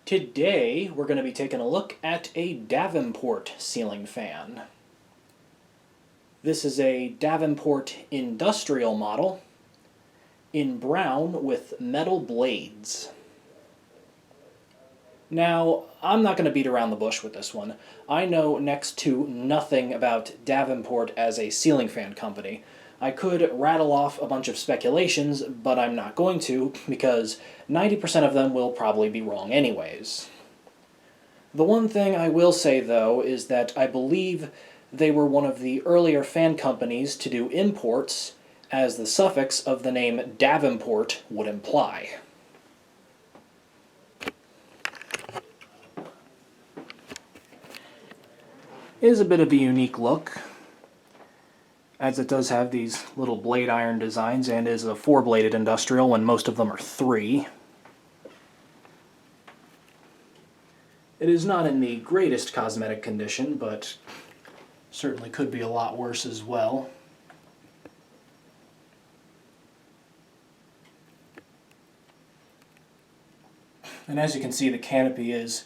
Today we're going to be taking a look at a Davimport ceiling fan. This is a Davimport industrial model in brown with metal blades. Now, I'm not going to beat around the bush with this one. I know next to nothing about Davimport as a ceiling fan company. I could rattle off a bunch of speculations, but I'm not going to, because 90% of them will probably be wrong anyways. The one thing I will say, though, is that I believe they were one of the earlier fan companies to do imports, as the suffix of the name Davimport would imply. It is a bit of a unique look, as it does have these little blade iron designs and is a 4-bladed industrial when most of them are 3. It is not in the greatest cosmetic condition, but certainly could be a lot worse as well. And as you can see, the canopy is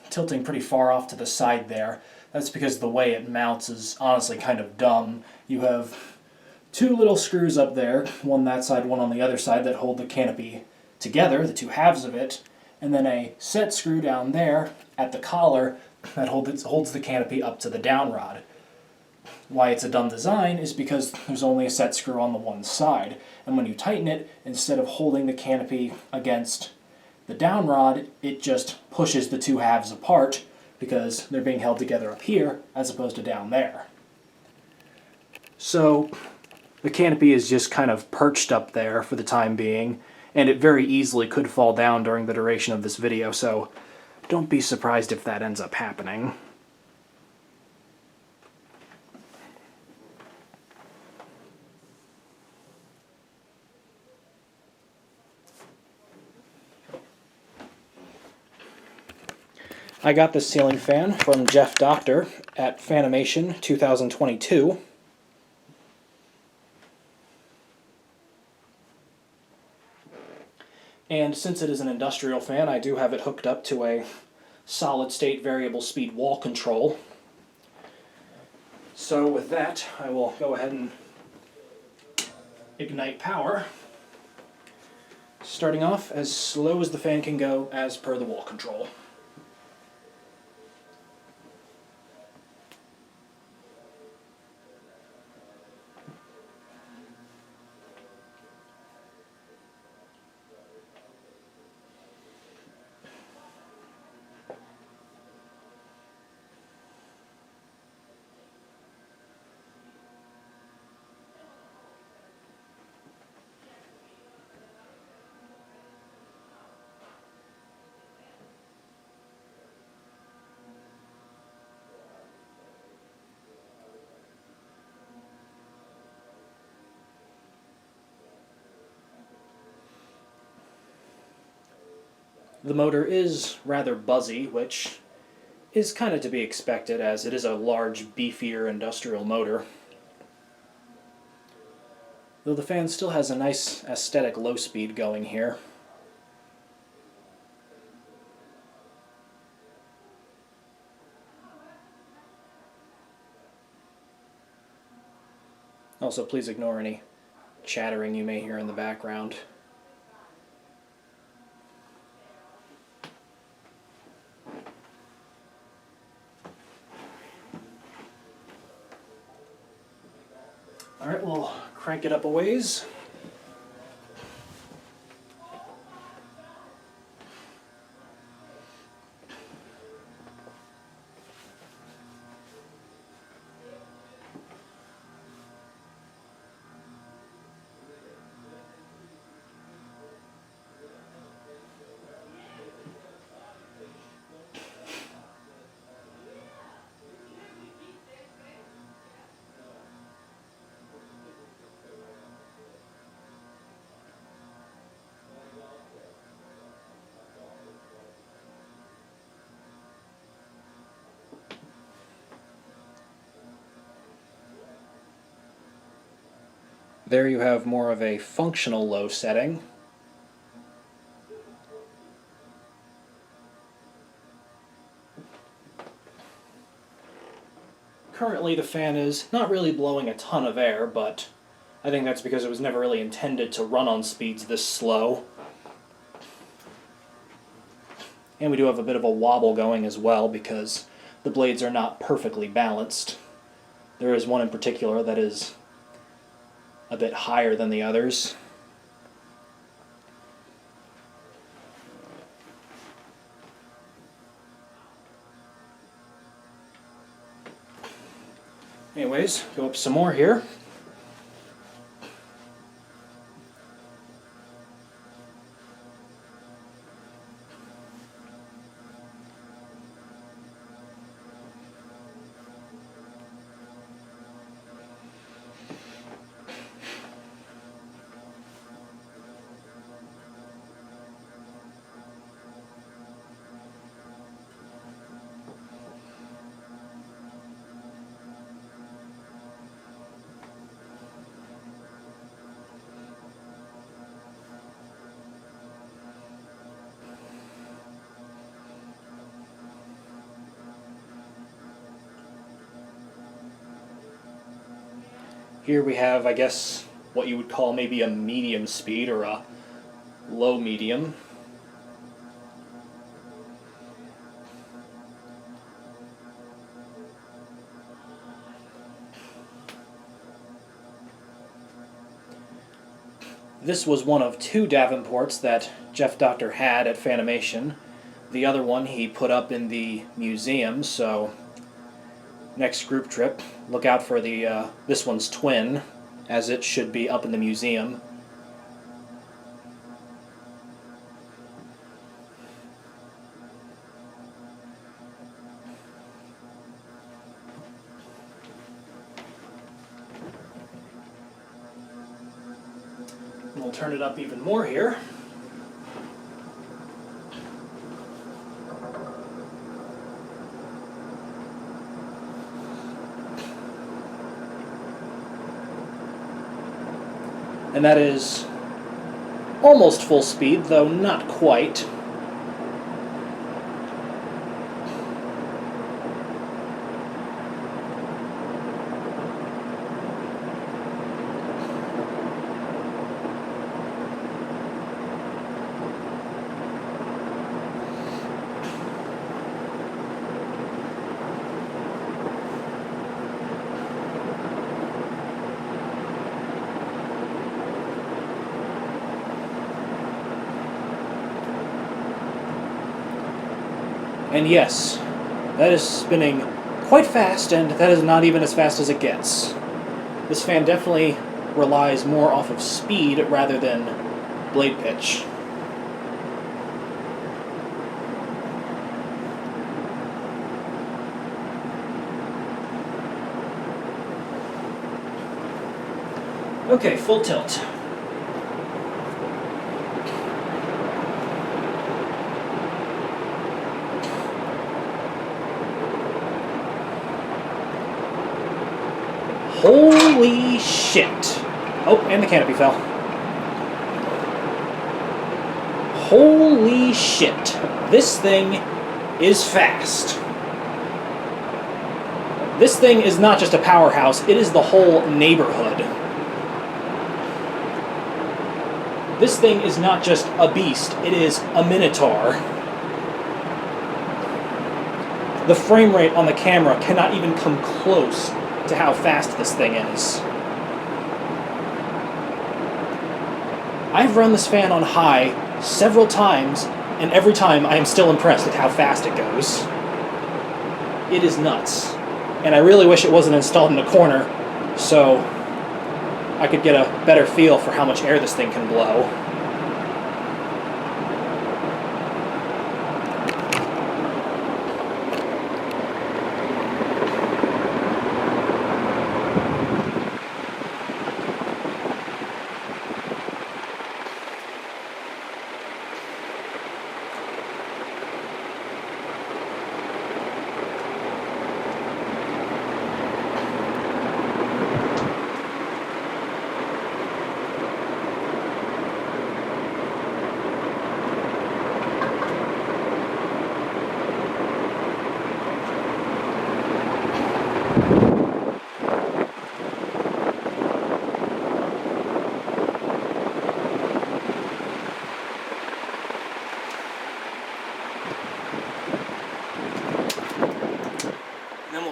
tilting pretty far off to the side there. That's because the way it mounts is honestly kind of dumb. You have 2 little screws up there, one that side, one on the other side, that hold the canopy together, the 2 halves of it, and then a set screw down there at the collar that holds the canopy up to the down rod. Why it's a dumb design is because there's only a set screw on the one side, and when you tighten it, instead of holding the canopy against the down rod, it just pushes the 2 halves apart because they're being held together up here as opposed to down there. So the canopy is just kind of perched up there for the time being, and it very easily could fall down during the duration of this video, so don't be surprised if that ends up happening. I got this ceiling fan from Jeff Doctor at Fanimation 2022. And since it is an industrial fan, I do have it hooked up to a solid-state variable speed wall control. So with that, I will go ahead and ignite power, starting off as slow as the fan can go as per the wall control. The motor is rather buzzy, which is kind of to be expected as it is a large, beefier industrial motor. Though the fan still has a nice aesthetic low speed going here. Also, please ignore any chattering you may hear in the background. Alright, we'll crank it up a ways. There you have more of a functional low setting. currently the fan is not really blowing a ton of air, but I think that's because it was never really intended to run on speeds this slow. And we do have a bit of a wobble going as well because the blades are not perfectly balanced. There is one in particular that is a bit higher than the others. Anyways, go up some more here. Here we have, I guess, what you would call maybe a medium speed or a low medium. This was one of two Davenports that Jeff Doctor had at Fanimation. The other one he put up in the museum, so next group trip, look out for the this one's twin, as it should be up in the museum. And we'll turn it up even more here. And that is almost full speed, though not quite. And yes, that is spinning quite fast, and that is not even as fast as it gets. This fan definitely relies more off of speed rather than blade pitch. Okay, full tilt. Holy shit! Oh, and the canopy fell. Holy shit. This thing is fast. This thing is not just a powerhouse, it is the whole neighborhood. This thing is not just a beast, it is a minotaur. The frame rate on the camera cannot even come close to how fast this thing is. I've run this fan on high several times, and every time I am still impressed at how fast it goes. It is nuts. And I really wish it wasn't installed in a corner, so I could get a better feel for how much air this thing can blow.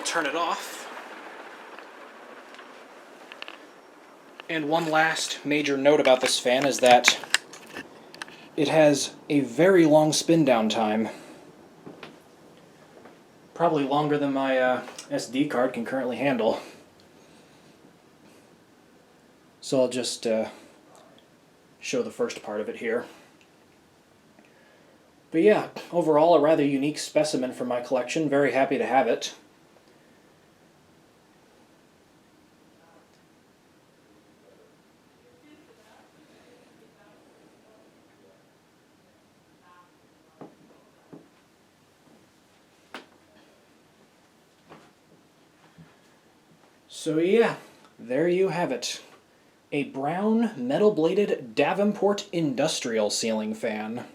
turn it off. And one last major note about this fan is that it has a very long spin down time. Probably longer than my SD card can currently handle. So I'll just show the first part of it here. But yeah, overall a rather unique specimen from my collection. Very happy to have it. So yeah, there you have it. A brown metal-bladed Davimport industrial ceiling fan.